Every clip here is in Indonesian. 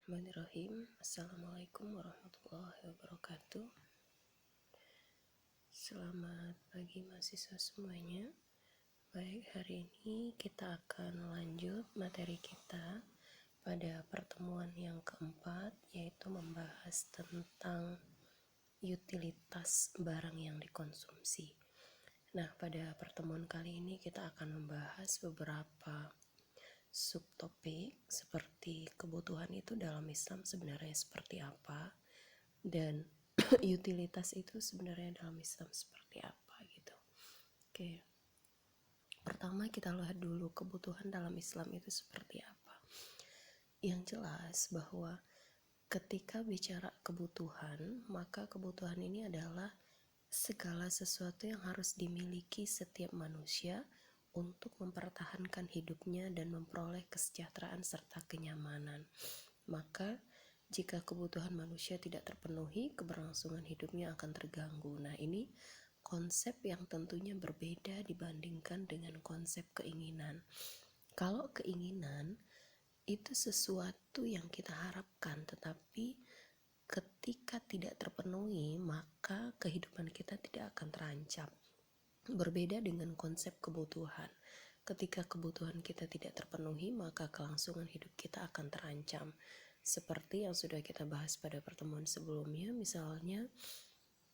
Bismillahirrahmanirrahim. Assalamualaikum warahmatullahi wabarakatuh. Selamat pagi mahasiswa semuanya. Baik, hari ini kita akan lanjut materi kita pada pertemuan yang keempat, yaitu membahas tentang utilitas barang yang dikonsumsi. Nah, pada pertemuan kali ini kita akan membahas beberapa subtopik seperti kebutuhan itu dalam Islam sebenarnya seperti apa, dan utilitas itu sebenarnya dalam Islam seperti apa gitu. Oke. Pertama kita lihat dulu kebutuhan dalam Islam itu seperti apa. Yang jelas bahwa ketika bicara kebutuhan, maka kebutuhan ini adalah segala sesuatu yang harus dimiliki setiap manusia untuk mempertahankan hidupnya dan memperoleh kesejahteraan serta kenyamanan. Maka jika kebutuhan manusia tidak terpenuhi, keberlangsungan hidupnya akan terganggu. Nah, ini konsep yang tentunya berbeda dibandingkan dengan konsep keinginan. Kalau keinginan itu sesuatu yang kita harapkan, tetapi ketika tidak terpenuhi, maka kehidupan kita tidak akan terancam. Berbeda dengan konsep kebutuhan. Ketika kebutuhan kita tidak terpenuhi, maka kelangsungan hidup kita akan terancam. Seperti yang sudah kita bahas pada pertemuan sebelumnya, misalnya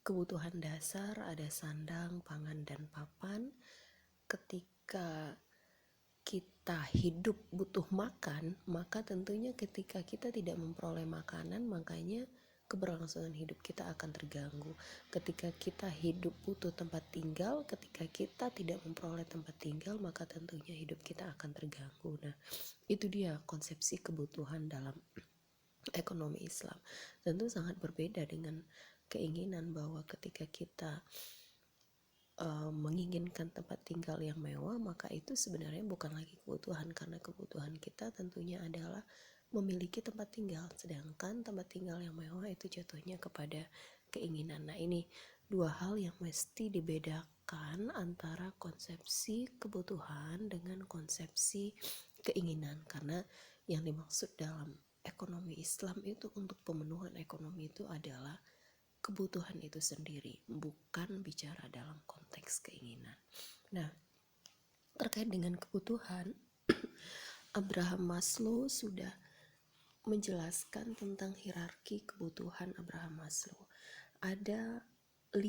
kebutuhan dasar ada sandang, pangan, dan papan. Ketika kita hidup butuh makan, maka tentunya ketika kita tidak memperoleh makanan, makanya keberlangsungan hidup kita akan terganggu. Ketika kita hidup butuh tempat tinggal, ketika kita tidak memperoleh tempat tinggal, maka tentunya hidup kita akan terganggu. Nah, itu dia konsepsi kebutuhan dalam ekonomi Islam. Tentu sangat berbeda dengan keinginan bahwa ketika kita menginginkan tempat tinggal yang mewah, maka itu sebenarnya bukan lagi kebutuhan, karena kebutuhan kita tentunya adalah memiliki tempat tinggal, sedangkan tempat tinggal yang mewah itu jatuhnya kepada keinginan. Nah, ini dua hal yang mesti dibedakan antara konsepsi kebutuhan dengan konsepsi keinginan, karena yang dimaksud dalam ekonomi Islam itu untuk pemenuhan ekonomi itu adalah kebutuhan itu sendiri, bukan bicara dalam konteks keinginan. Nah, terkait dengan kebutuhan, Abraham Maslow sudah menjelaskan tentang hierarki kebutuhan Abraham Maslow. Ada 5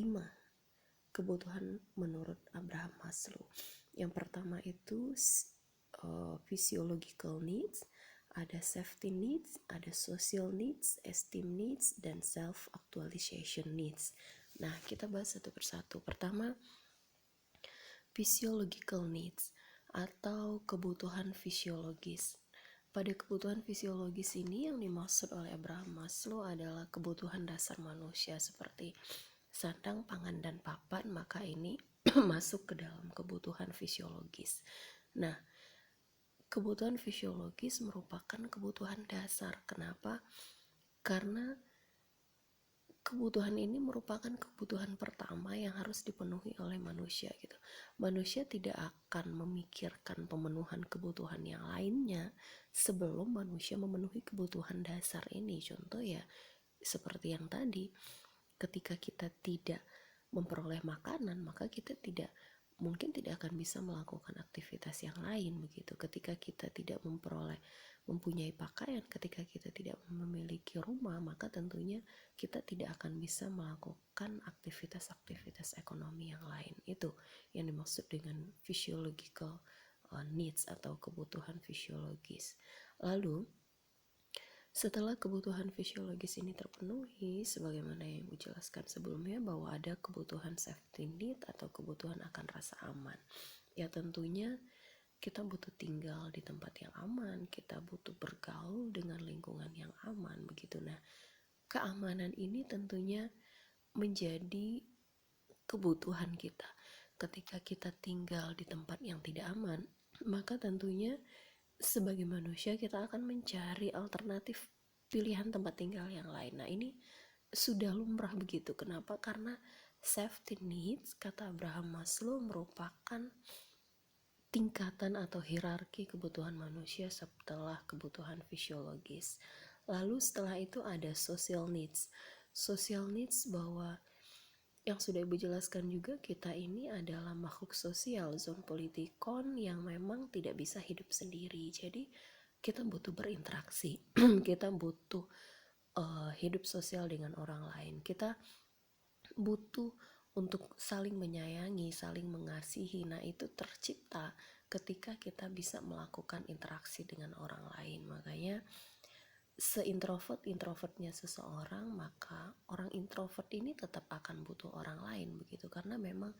kebutuhan menurut Abraham Maslow. Yang pertama itu physiological needs, ada safety needs, ada social needs, esteem needs, dan self-actualization needs. Nah, kita bahas satu persatu. Pertama, physiological needs atau kebutuhan fisiologis. Pada kebutuhan fisiologis ini yang dimaksud oleh Abraham Maslow adalah kebutuhan dasar manusia seperti sandang, pangan, dan papan, maka ini masuk ke dalam kebutuhan fisiologis. Nah, kebutuhan fisiologis merupakan kebutuhan dasar. Kenapa? Karena kebutuhan ini merupakan kebutuhan pertama yang harus dipenuhi oleh manusia gitu. Manusia tidak akan memikirkan pemenuhan kebutuhan yang lainnya sebelum manusia memenuhi kebutuhan dasar ini. Contoh ya seperti yang tadi, ketika kita tidak memperoleh makanan, maka kita mungkin tidak akan bisa melakukan aktivitas yang lain begitu. Ketika kita tidak mempunyai pakaian, ketika kita tidak memiliki rumah, maka tentunya kita tidak akan bisa melakukan aktivitas-aktivitas ekonomi yang lain. Itu yang dimaksud dengan physiological needs atau kebutuhan fisiologis. Lalu setelah kebutuhan fisiologis ini terpenuhi, sebagaimana yang dijelaskan sebelumnya bahwa ada kebutuhan safety need atau kebutuhan akan rasa aman. Ya tentunya kita butuh tinggal di tempat yang aman, kita butuh bergaul dengan lingkungan yang aman begitu. Nah, keamanan ini tentunya menjadi kebutuhan kita. Ketika kita tinggal di tempat yang tidak aman, maka tentunya sebagai manusia kita akan mencari alternatif pilihan tempat tinggal yang lain. Nah, ini sudah lumrah begitu. Kenapa? Karena safety needs, kata Abraham Maslow, merupakan tingkatan atau hierarki kebutuhan manusia setelah kebutuhan fisiologis. Lalu setelah itu ada social needs. Social needs bahwa yang sudah Ibu jelaskan juga, kita ini adalah makhluk sosial, zon politikon yang memang tidak bisa hidup sendiri. Jadi kita butuh berinteraksi, kita butuh hidup sosial dengan orang lain. Kita butuh untuk saling menyayangi, saling mengasihi. Nah, itu tercipta ketika kita bisa melakukan interaksi dengan orang lain. Makanya introvertnya seseorang, maka orang introvert ini tetap akan butuh orang lain begitu, karena memang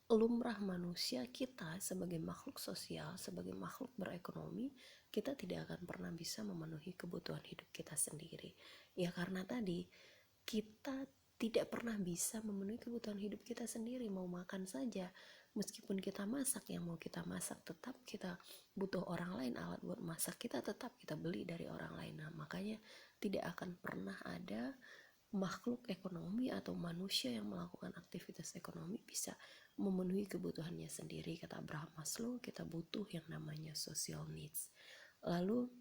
lumrah manusia kita sebagai makhluk sosial, sebagai makhluk berekonomi, kita tidak akan pernah bisa memenuhi kebutuhan hidup kita sendiri. Ya karena tadi kita tidak pernah bisa memenuhi kebutuhan hidup kita sendiri. Mau makan saja, meskipun kita masak, yang mau kita masak tetap kita butuh orang lain, alat buat masak kita tetap kita beli dari orang lain. Nah, makanya tidak akan pernah ada makhluk ekonomi atau manusia yang melakukan aktivitas ekonomi bisa memenuhi kebutuhannya sendiri. Kata Abraham Maslow, kita butuh yang namanya social needs. Lalu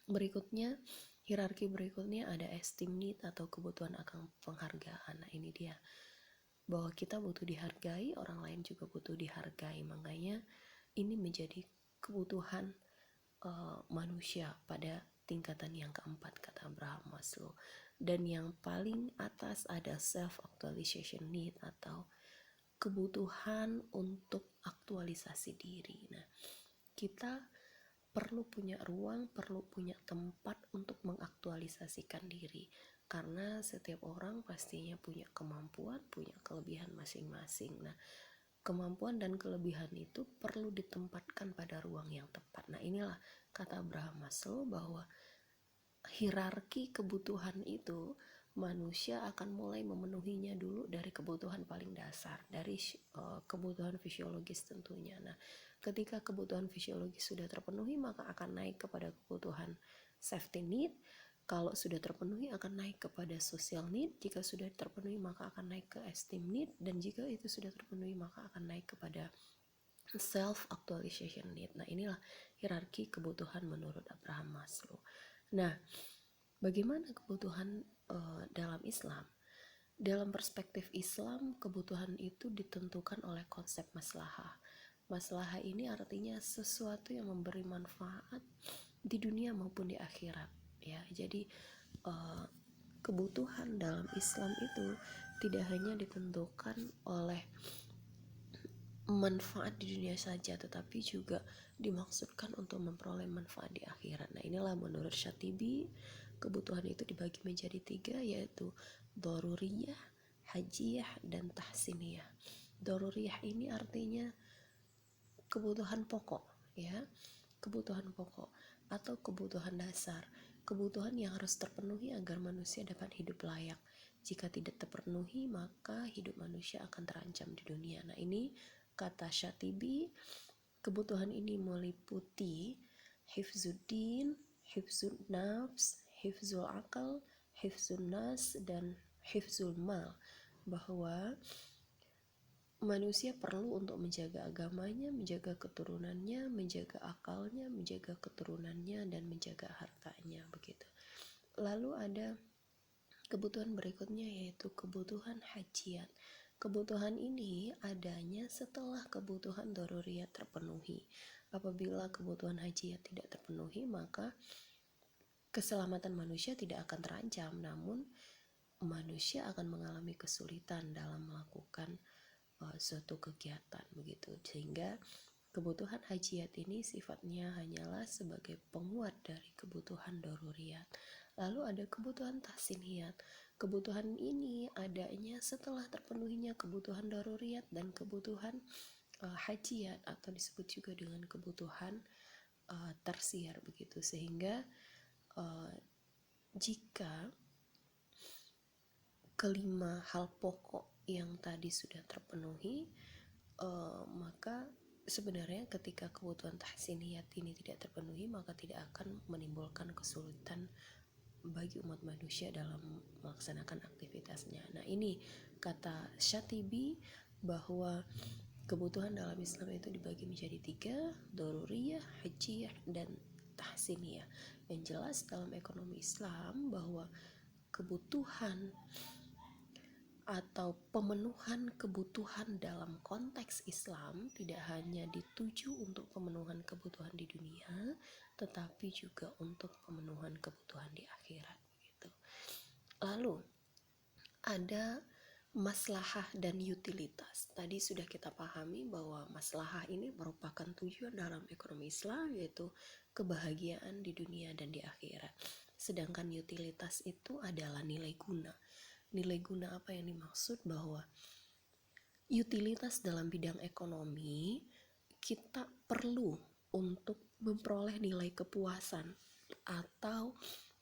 berikutnya, hierarki berikutnya ada esteem need atau kebutuhan akan penghargaan. Nah, ini dia, bahwa kita butuh dihargai, orang lain juga butuh dihargai. Makanya ini menjadi kebutuhan manusia pada tingkatan yang keempat, kata Abraham Maslow. Dan yang paling atas ada self actualization need atau kebutuhan untuk aktualisasi diri. Nah, kita perlu punya ruang, perlu punya tempat untuk mengaktualisasikan diri, karena setiap orang pastinya punya kemampuan, punya kelebihan masing-masing. Nah, kemampuan dan kelebihan itu perlu ditempatkan pada ruang yang tepat. Nah, inilah kata Abraham Maslow, bahwa hierarki kebutuhan itu manusia akan mulai memenuhinya dulu dari kebutuhan paling dasar, dari kebutuhan fisiologis tentunya. Nah, ketika kebutuhan fisiologis sudah terpenuhi, maka akan naik kepada kebutuhan safety need. Kalau sudah terpenuhi akan naik kepada social need. Jika sudah terpenuhi maka akan naik ke esteem need, dan jika itu sudah terpenuhi maka akan naik kepada self actualization need. Nah, inilah hierarki kebutuhan menurut Abraham Maslow. Nah, bagaimana kebutuhan dalam Islam? Dalam perspektif Islam, kebutuhan itu ditentukan oleh konsep maslahah. Maslahah ini artinya sesuatu yang memberi manfaat di dunia maupun di akhirat. Ya, jadi kebutuhan dalam Islam itu tidak hanya ditentukan oleh manfaat di dunia saja, tetapi juga dimaksudkan untuk memperoleh manfaat di akhirat. Nah, inilah menurut Syatibi, kebutuhan itu dibagi menjadi 3, yaitu daruriyah, hajiyah, dan tahsiniyah. Daruriyah ini artinya kebutuhan pokok, ya, kebutuhan pokok atau kebutuhan dasar, kebutuhan yang harus terpenuhi agar manusia dapat hidup layak. Jika tidak terpenuhi, maka hidup manusia akan terancam di dunia. Nah, ini kata Syatibi, kebutuhan ini meliputi hifzuddin, hifzun nafs, hifzul akal, hifzun nas, dan hifzul mal, bahwa manusia perlu untuk menjaga agamanya, menjaga keturunannya, menjaga akalnya, menjaga keturunannya, dan menjaga hartanya, begitu. Lalu ada kebutuhan berikutnya, yaitu kebutuhan hajiyat. Kebutuhan ini adanya setelah kebutuhan daruriyat terpenuhi. Apabila kebutuhan hajiyat tidak terpenuhi, maka keselamatan manusia tidak akan terancam, namun manusia akan mengalami kesulitan dalam melakukan suatu kegiatan, begitu. Sehingga kebutuhan hajiyat ini sifatnya hanyalah sebagai penguat dari kebutuhan daruriyat. Lalu ada kebutuhan tahsiniyat. Kebutuhan ini adanya setelah terpenuhinya kebutuhan daruriyat dan kebutuhan hajiyat, atau disebut juga dengan kebutuhan tersier, begitu. Sehingga jika kelima hal pokok yang tadi sudah terpenuhi, maka sebenarnya ketika kebutuhan tahsiniyat ini tidak terpenuhi, maka tidak akan menimbulkan kesulitan bagi umat manusia dalam melaksanakan aktivitasnya. Nah, ini kata Syatibi, bahwa kebutuhan dalam Islam itu dibagi menjadi 3, daruriyah, hajiyah, dan tahsin ya. Yang jelas dalam ekonomi Islam bahwa kebutuhan atau pemenuhan kebutuhan dalam konteks Islam tidak hanya dituju untuk pemenuhan kebutuhan di dunia, tetapi juga untuk pemenuhan kebutuhan di akhirat gitu. Lalu ada maslahah dan utilitas. Tadi sudah kita pahami bahwa maslahah ini merupakan tujuan dalam ekonomi Islam, yaitu kebahagiaan di dunia dan di akhirat. Sedangkan utilitas itu adalah nilai guna. Nilai guna apa yang dimaksud? Bahwa utilitas dalam bidang ekonomi kita perlu untuk memperoleh nilai kepuasan atau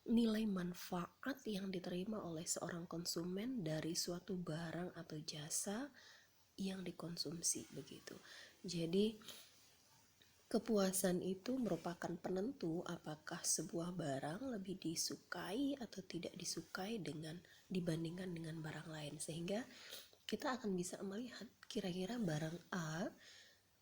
nilai manfaat yang diterima oleh seorang konsumen dari suatu barang atau jasa yang dikonsumsi begitu. Jadi kepuasan itu merupakan penentu apakah sebuah barang lebih disukai atau tidak disukai dibandingkan dengan barang lain, sehingga kita akan bisa melihat kira-kira barang A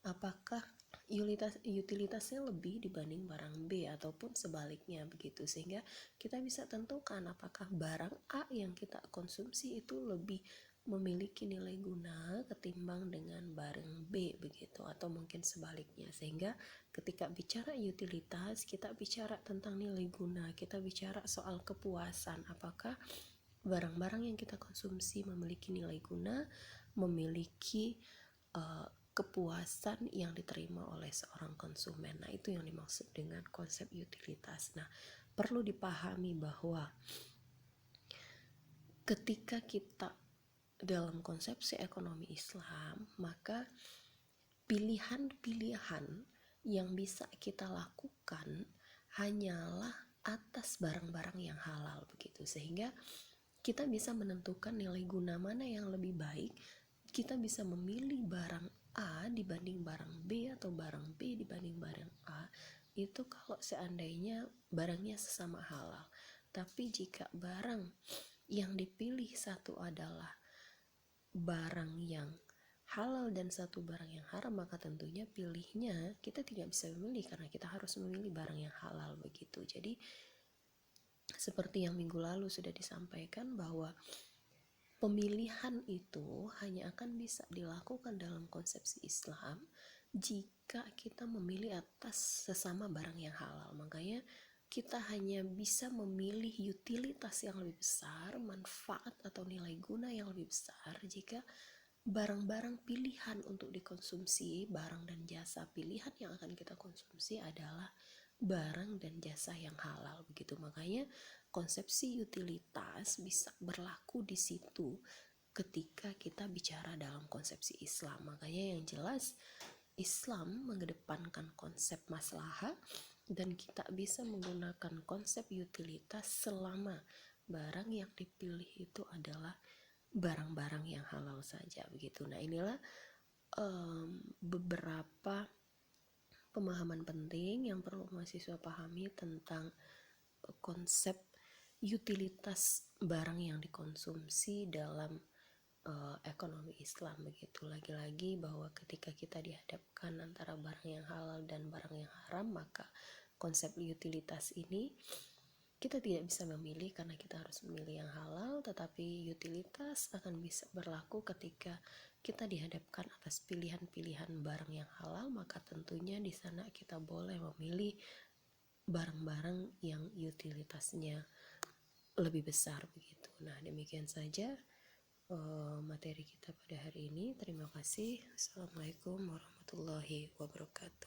apakah utilitasnya lebih dibanding barang B ataupun sebaliknya begitu, sehingga kita bisa tentukan apakah barang A yang kita konsumsi itu lebih memiliki nilai guna ketimbang dengan barang B begitu, atau mungkin sebaliknya. Sehingga ketika bicara utilitas, kita bicara tentang nilai guna, kita bicara soal kepuasan, apakah barang-barang yang kita konsumsi memiliki nilai guna, memiliki kepuasan yang diterima oleh seorang konsumen. Nah, itu yang dimaksud dengan konsep utilitas. Nah, perlu dipahami bahwa ketika kita dalam konsepsi ekonomi Islam, maka pilihan-pilihan yang bisa kita lakukan hanyalah atas barang-barang yang halal begitu, sehingga kita bisa menentukan nilai guna mana yang lebih baik. Kita bisa memilih barang A dibanding barang B atau barang B dibanding barang A itu kalau seandainya barangnya sesama halal. Tapi jika barang yang dipilih satu adalah barang yang halal dan satu barang yang haram, maka tentunya pilihnya kita tidak bisa memilih karena kita harus memilih barang yang halal begitu. Jadi seperti yang minggu lalu sudah disampaikan bahwa pemilihan itu hanya akan bisa dilakukan dalam konsepsi Islam jika kita memilih atas sesama barang yang halal. Makanya kita hanya bisa memilih utilitas yang lebih besar, manfaat atau nilai guna yang lebih besar jika barang-barang pilihan untuk dikonsumsi, barang dan jasa pilihan yang akan kita konsumsi adalah barang dan jasa yang halal begitu. Makanya konsepsi utilitas bisa berlaku di situ ketika kita bicara dalam konsepsi Islam. Makanya yang jelas Islam mengedepankan konsep maslahah dan kita bisa menggunakan konsep utilitas selama barang yang dipilih itu adalah barang-barang yang halal saja begitu. Nah, inilah beberapa pemahaman penting yang perlu mahasiswa pahami tentang konsep utilitas barang yang dikonsumsi dalam ekonomi Islam begitu. Lagi-lagi bahwa ketika kita dihadapkan antara barang yang halal dan barang yang haram, maka konsep utilitas ini kita tidak bisa memilih karena kita harus memilih yang halal, tetapi utilitas akan bisa berlaku ketika kita dihadapkan atas pilihan-pilihan barang yang halal, maka tentunya di sana kita boleh memilih barang-barang yang utilitasnya lebih besar begitu. Nah, demikian saja materi kita pada hari ini. Terima kasih. Assalamualaikum warahmatullahi wabarakatuh.